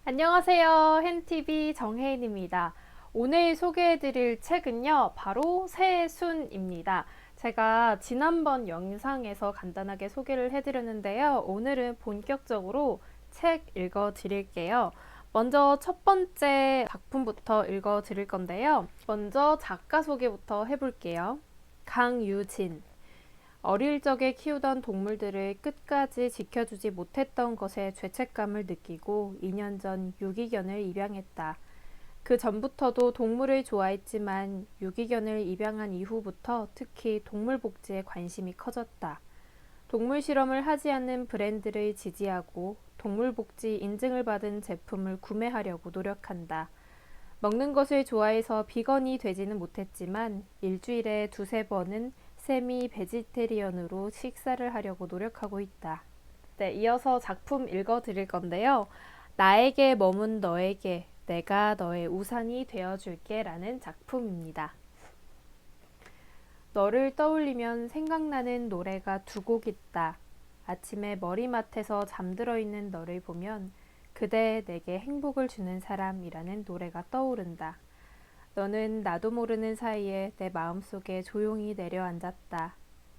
안녕하세요. 헨티비 정혜인입니다. 오늘 소개해드릴 책은요, 바로 새순입니다. 제가 지난번 영상에서 간단하게 소개를 해드렸는데요. 오늘은 본격적으로 책 읽어드릴게요. 먼저 첫 번째 작품부터 읽어드릴 건데요. 먼저 작가 소개부터 해볼게요. 강유진. 어릴 적에 키우던 동물들을 끝까지 지켜주지 못했던 것에 죄책감을 느끼고 2년 전 유기견을 입양했다. 그 전부터도 동물을 좋아했지만 유기견을 입양한 이후부터 특히 동물 복지에 관심이 커졌다. 동물 실험을 하지 않는 브랜드를 지지하고 동물 복지 인증을 받은 제품을 구매하려고 노력한다. 먹는 것을 좋아해서 비건이 되지는 못했지만 일주일에 두세 번은 세미 베지테리언으로 식사를 하려고 노력하고 있다. 네, 이어서 작품 읽어드릴 건데요. 나에게 머문 너에게 내가 너의 우산이 되어줄게 라는 작품입니다. 너를 떠올리면 생각나는 노래가 두 곡 있다. 아침에 머리맡에서 잠들어 있는 너를 보면 그대 내게 행복을 주는 사람이라는 노래가 떠오른다. 너는 나도 모르는 사이에 내 마음속에 조용히 내려앉았다.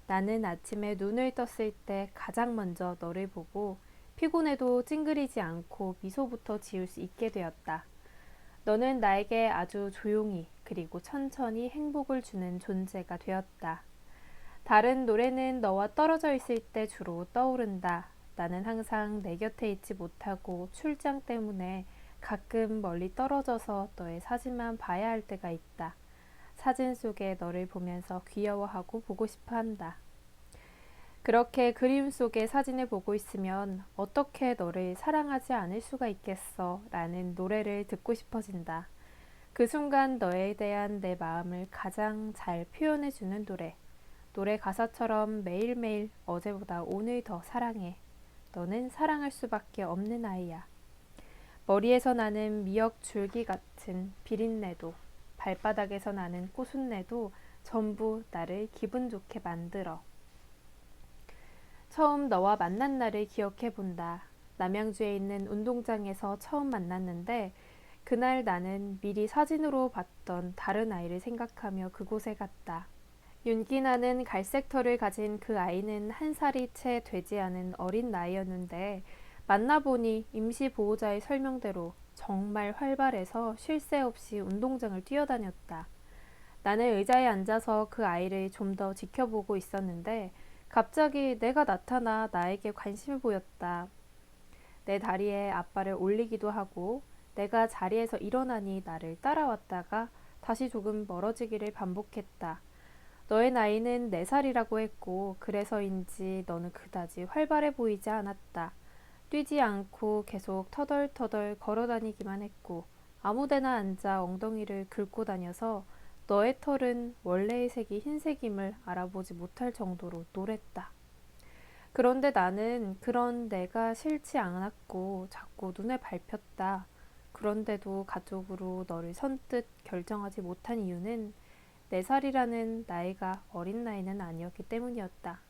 나는 아침에 눈을 떴을 때 가장 먼저 너를 보고 피곤해도 찡그리지 않고 미소부터 지을 수 있게 되었다. 너는 나에게 아주 조용히 그리고 천천히 행복을 주는 존재가 되었다. 다른 노래는 너와 떨어져 있을 때 주로 떠오른다. 나는 항상 내 곁에 있지 못하고 출장 때문에 가끔 멀리 떨어져서 너의 사진만 봐야 할 때가 있다. 사진 속에 너를 보면서 귀여워하고 보고 싶어 한다. 그렇게 그림 속의 사진을 보고 있으면 어떻게 너를 사랑하지 않을 수가 있겠어 라는 노래를 듣고 싶어진다. 그 순간 너에 대한 내 마음을 가장 잘 표현해주는 노래. 노래 가사처럼 매일매일 어제보다 오늘 더 사랑해. 너는 사랑할 수밖에 없는 아이야. 머리에서 나는 미역 줄기 같은 비린내도 발바닥에서 나는 꼬순내도 전부 나를 기분 좋게 만들어. 처음 너와 만난 날을 기억해 본다. 남양주에 있는 운동장에서 처음 만났는데 그날 나는 미리 사진으로 봤던 다른 아이를 생각하며 그곳에 갔다. 윤기나는 갈색 털을 가진 그 아이는 1살이 채 되지 않은 어린 나이였는데 만나보니 임시보호자의 설명대로 정말 활발해서 쉴 새 없이 운동장을 뛰어다녔다. 나는 의자에 앉아서 그 아이를 좀 더 지켜보고 있었는데 갑자기 내가 나타나 나에게 관심을 보였다. 내 다리에 앞발을 올리기도 하고 내가 자리에서 일어나니 나를 따라왔다가 다시 조금 멀어지기를 반복했다. 너의 나이는 4살이라고 했고 그래서인지 너는 그다지 활발해 보이지 않았다. 뛰지 않고 계속 터덜터덜 걸어다니기만 했고 아무데나 앉아 엉덩이를 긁고 다녀서 너의 털은 원래의 색이 흰색임을 알아보지 못할 정도로 노랬다. 그런데 나는 그런 내가 싫지 않았고 자꾸 눈에 밟혔다. 그런데도 가족으로 너를 선뜻 결정하지 못한 이유는 4살이라는 나이가 어린 나이는 아니었기 때문이었다.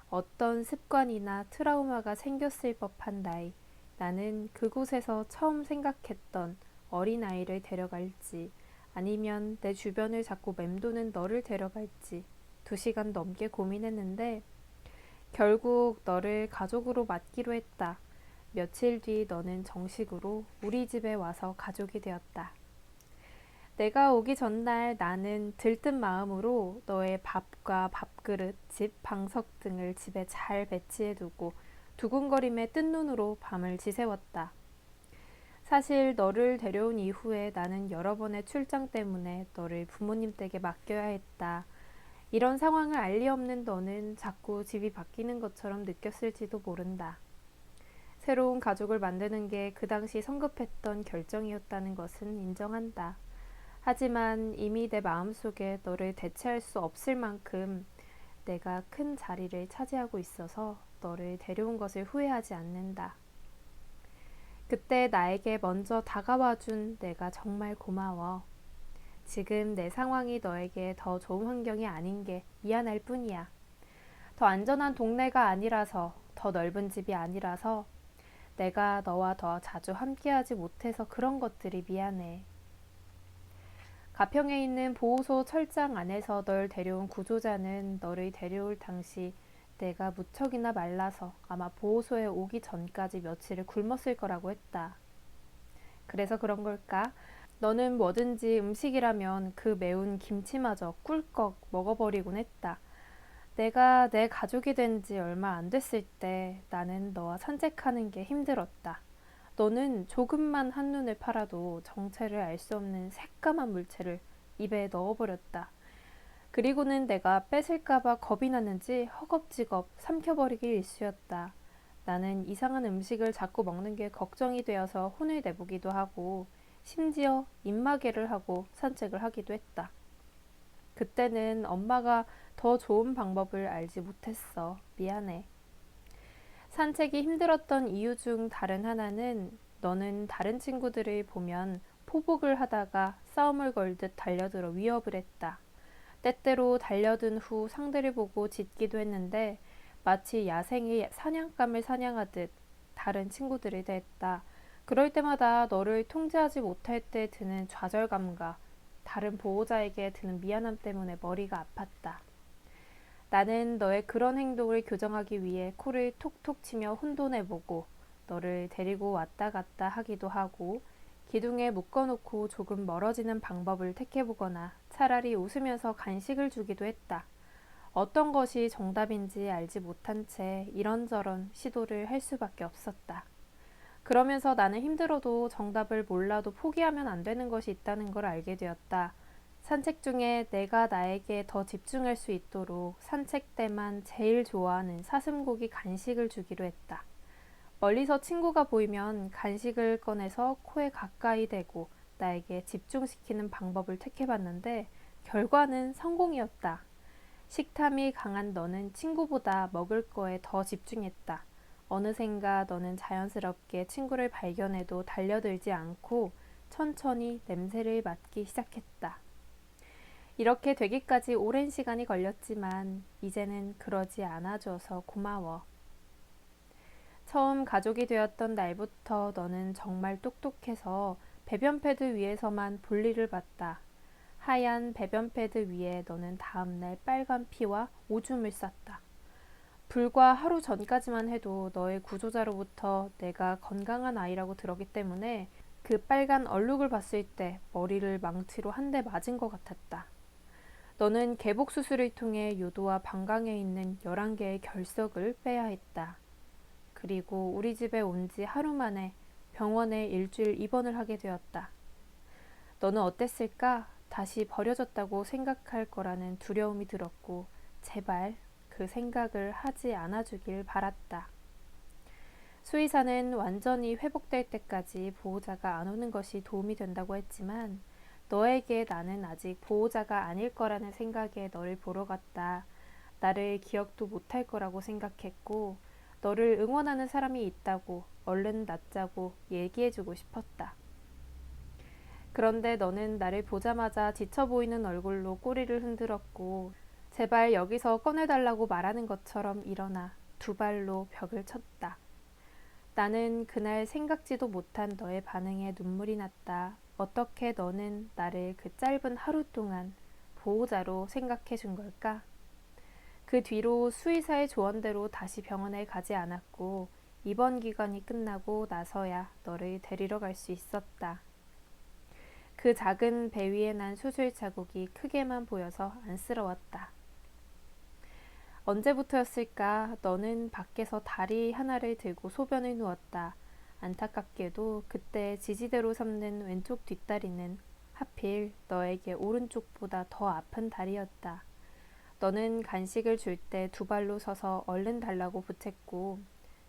어떤 습관이나 트라우마가 생겼을 법한 나이, 나는 그곳에서 처음 생각했던 어린아이를 데려갈지 아니면 내 주변을 자꾸 맴도는 너를 데려갈지 2시간 넘게 고민했는데 결국 너를 가족으로 맡기로 했다. 며칠 뒤 너는 정식으로 우리 집에 와서 가족이 되었다. 내가 오기 전날 나는 들뜬 마음으로 너의 밥과 밥그릇, 집, 방석 등을 집에 잘 배치해두고 두근거림에 뜬 눈으로 밤을 지새웠다. 사실 너를 데려온 이후에 나는 여러 번의 출장 때문에 너를 부모님 댁에 맡겨야 했다. 이런 상황을 알 리 없는 너는 자꾸 집이 바뀌는 것처럼 느꼈을지도 모른다. 새로운 가족을 만드는 게 그 당시 성급했던 결정이었다는 것은 인정한다. 하지만 이미 내 마음속에 너를 대체할 수 없을 만큼 내가 큰 자리를 차지하고 있어서 너를 데려온 것을 후회하지 않는다. 그때 나에게 먼저 다가와준 내가 정말 고마워. 지금 내 상황이 너에게 더 좋은 환경이 아닌 게 미안할 뿐이야. 더 안전한 동네가 아니라서, 더 넓은 집이 아니라서, 내가 너와 더 자주 함께하지 못해서 그런 것들이 미안해. 가평에 있는 보호소 철장 안에서 널 데려온 구조자는 너를 데려올 당시 내가 무척이나 말라서 아마 보호소에 오기 전까지 며칠을 굶었을 거라고 했다. 그래서 그런 걸까? 너는 뭐든지 음식이라면 그 매운 김치마저 꿀꺽 먹어버리곤 했다. 내가 내 가족이 된 지 얼마 안 됐을 때 나는 너와 산책하는 게 힘들었다. 너는 조금만 한눈을 팔아도 정체를 알 수 없는 새까만 물체를 입에 넣어버렸다. 그리고는 내가 뺏을까봐 겁이 났는지 허겁지겁 삼켜버리기 일쑤였다. 나는 이상한 음식을 자꾸 먹는 게 걱정이 되어서 혼을 내보기도 하고 심지어 입마개를 하고 산책을 하기도 했다. 그때는 엄마가 더 좋은 방법을 알지 못했어. 미안해. 산책이 힘들었던 이유 중 다른 하나는 너는 다른 친구들을 보면 포복을 하다가 싸움을 걸듯 달려들어 위협을 했다. 때때로 달려든 후 상대를 보고 짖기도 했는데 마치 야생의 사냥감을 사냥하듯 다른 친구들을 대했다. 그럴 때마다 너를 통제하지 못할 때 드는 좌절감과 다른 보호자에게 드는 미안함 때문에 머리가 아팠다. 나는 너의 그런 행동을 교정하기 위해 코를 톡톡 치며 혼돈해보고 너를 데리고 왔다 갔다 하기도 하고 기둥에 묶어놓고 조금 멀어지는 방법을 택해보거나 차라리 웃으면서 간식을 주기도 했다. 어떤 것이 정답인지 알지 못한 채 이런저런 시도를 할 수밖에 없었다. 그러면서 나는 힘들어도 정답을 몰라도 포기하면 안 되는 것이 있다는 걸 알게 되었다. 산책 중에 내가 나에게 더 집중할 수 있도록 산책 때만 제일 좋아하는 사슴고기 간식을 주기로 했다. 멀리서 친구가 보이면 간식을 꺼내서 코에 가까이 대고 나에게 집중시키는 방법을 택해봤는데 결과는 성공이었다. 식탐이 강한 너는 친구보다 먹을 거에 더 집중했다. 어느샌가 너는 자연스럽게 친구를 발견해도 달려들지 않고 천천히 냄새를 맡기 시작했다. 이렇게 되기까지 오랜 시간이 걸렸지만 이제는 그러지 않아줘서 고마워. 처음 가족이 되었던 날부터 너는 정말 똑똑해서 배변 패드 위에서만 볼일을 봤다. 하얀 배변 패드 위에 너는 다음날 빨간 피와 오줌을 쌌다. 불과 하루 전까지만 해도 너의 구조자로부터 내가 건강한 아이라고 들었기 때문에 그 빨간 얼룩을 봤을 때 머리를 망치로 한 대 맞은 것 같았다. 너는 개복 수술을 통해 요도와 방광에 있는 11개의 결석을 빼야 했다. 그리고 우리 집에 온 지 하루 만에 병원에 일주일 입원을 하게 되었다. 너는 어땠을까? 다시 버려졌다고 생각할 거라는 두려움이 들었고 제발 그 생각을 하지 않아주길 바랐다. 수의사는 완전히 회복될 때까지 보호자가 안 오는 것이 도움이 된다고 했지만 너에게 나는 아직 보호자가 아닐 거라는 생각에 너를 보러 갔다. 나를 기억도 못할 거라고 생각했고 너를 응원하는 사람이 있다고 얼른 낫자고 얘기해주고 싶었다. 그런데 너는 나를 보자마자 지쳐 보이는 얼굴로 꼬리를 흔들었고 제발 여기서 꺼내달라고 말하는 것처럼 일어나 두 발로 벽을 쳤다. 나는 그날 생각지도 못한 너의 반응에 눈물이 났다. 어떻게 너는 나를 그 짧은 하루 동안 보호자로 생각해 준 걸까? 그 뒤로 수의사의 조언대로 다시 병원에 가지 않았고 입원 기간이 끝나고 나서야 너를 데리러 갈 수 있었다. 그 작은 배 위에 난 수술 자국이 크게만 보여서 안쓰러웠다. 언제부터였을까 너는 밖에서 다리 하나를 들고 소변을 누웠다. 안타깝게도 그때 지지대로 삼는 왼쪽 뒷다리는 하필 너에게 오른쪽보다 더 아픈 다리였다. 너는 간식을 줄 때 두 발로 서서 얼른 달라고 부탁했고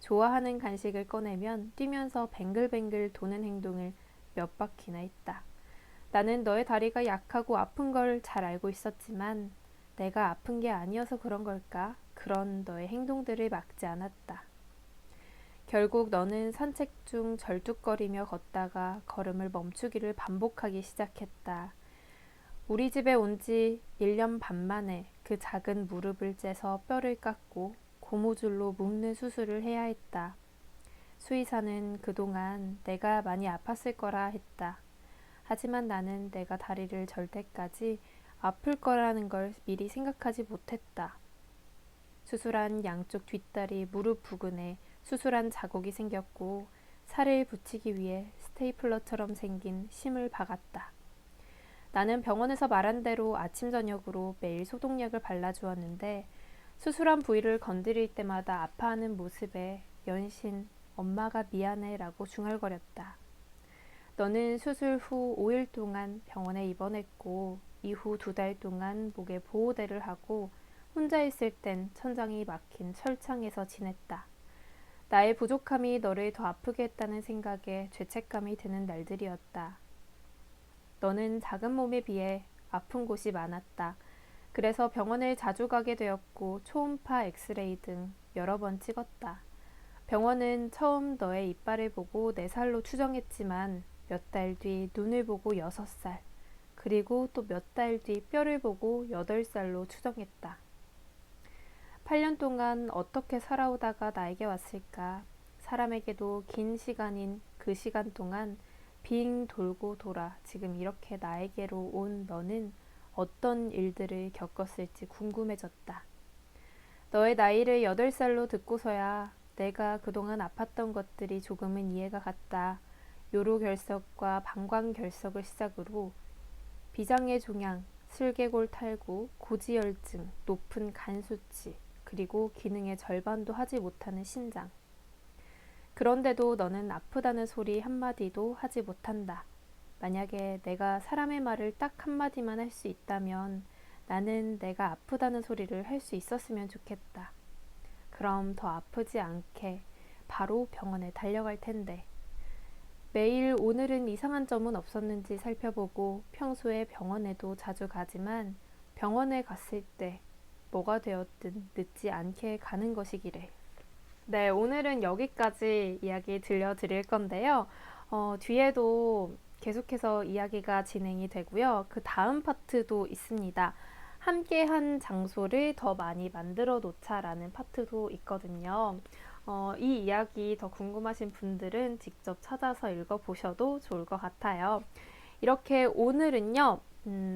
좋아하는 간식을 꺼내면 뛰면서 뱅글뱅글 도는 행동을 몇 바퀴나 했다. 나는 너의 다리가 약하고 아픈 걸 잘 알고 있었지만 내가 아픈 게 아니어서 그런 걸까? 그런 너의 행동들을 막지 않았다. 결국 너는 산책 중 절뚝거리며 걷다가 걸음을 멈추기를 반복하기 시작했다. 우리 집에 온 지 1년 반 만에 그 작은 무릎을 째서 뼈를 깎고 고무줄로 묶는 수술을 해야 했다. 수의사는 그동안 내가 많이 아팠을 거라 했다. 하지만 나는 내가 다리를 절 때까지 아플 거라는 걸 미리 생각하지 못했다. 수술한 양쪽 뒷다리 무릎 부근에 수술한 자국이 생겼고 살을 붙이기 위해 스테이플러처럼 생긴 심을 박았다. 나는 병원에서 말한 대로 아침 저녁으로 매일 소독약을 발라주었는데 수술한 부위를 건드릴 때마다 아파하는 모습에 연신 엄마가 미안해 라고 중얼거렸다. 너는 수술 후 5일 동안 병원에 입원했고 이후 2달 동안 목에 보호대를 하고 혼자 있을 땐 천장이 막힌 철창에서 지냈다. 나의 부족함이 너를 더 아프게 했다는 생각에 죄책감이 드는 날들이었다. 너는 작은 몸에 비해 아픈 곳이 많았다. 그래서 병원을 자주 가게 되었고 초음파 엑스레이 등 여러 번 찍었다. 병원은 처음 너의 이빨을 보고 4살로 추정했지만 몇 달 뒤 눈을 보고 6살, 그리고 또 몇 달 뒤 뼈를 보고 8살로 추정했다. 8년 동안 어떻게 살아오다가 나에게 왔을까? 사람에게도 긴 시간인 그 시간 동안 빙 돌고 돌아 지금 이렇게 나에게로 온 너는 어떤 일들을 겪었을지 궁금해졌다. 너의 나이를 8살로 듣고서야 내가 그동안 아팠던 것들이 조금은 이해가 갔다. 요로결석과 방광결석을 시작으로 비장의 종양, 슬개골 탈구, 고지혈증, 높은 간 수치, 그리고 기능의 절반도 하지 못하는 신장. 그런데도 너는 아프다는 소리 한마디도 하지 못한다. 만약에 내가 사람의 말을 딱 한마디만 할 수 있다면 나는 내가 아프다는 소리를 할 수 있었으면 좋겠다. 그럼 더 아프지 않게 바로 병원에 달려갈 텐데. 매일 오늘은 이상한 점은 없었는지 살펴보고 평소에 병원에도 자주 가지만 병원에 갔을 때 뭐가 되었든 늦지 않게 가는 것이기를. 네, 오늘은 여기까지 이야기 들려드릴 건데요. 뒤에도 계속해서 이야기가 진행이 되고요. 그 다음 파트도 있습니다. 함께한 장소를 더 많이 만들어 놓자라는 파트도 있거든요. 이 이야기 더 궁금하신 분들은 직접 찾아서 읽어보셔도 좋을 것 같아요. 이렇게 오늘은요,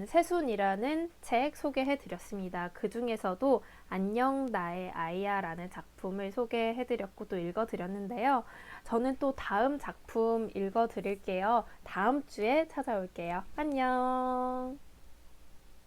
새순이라는 책 소개해드렸습니다. 그 중에서도 안녕 나의 아이야 라는 작품을 소개해드렸고 또 읽어드렸는데요. 저는 또 다음 작품 읽어드릴게요. 다음 주에 찾아올게요. 안녕.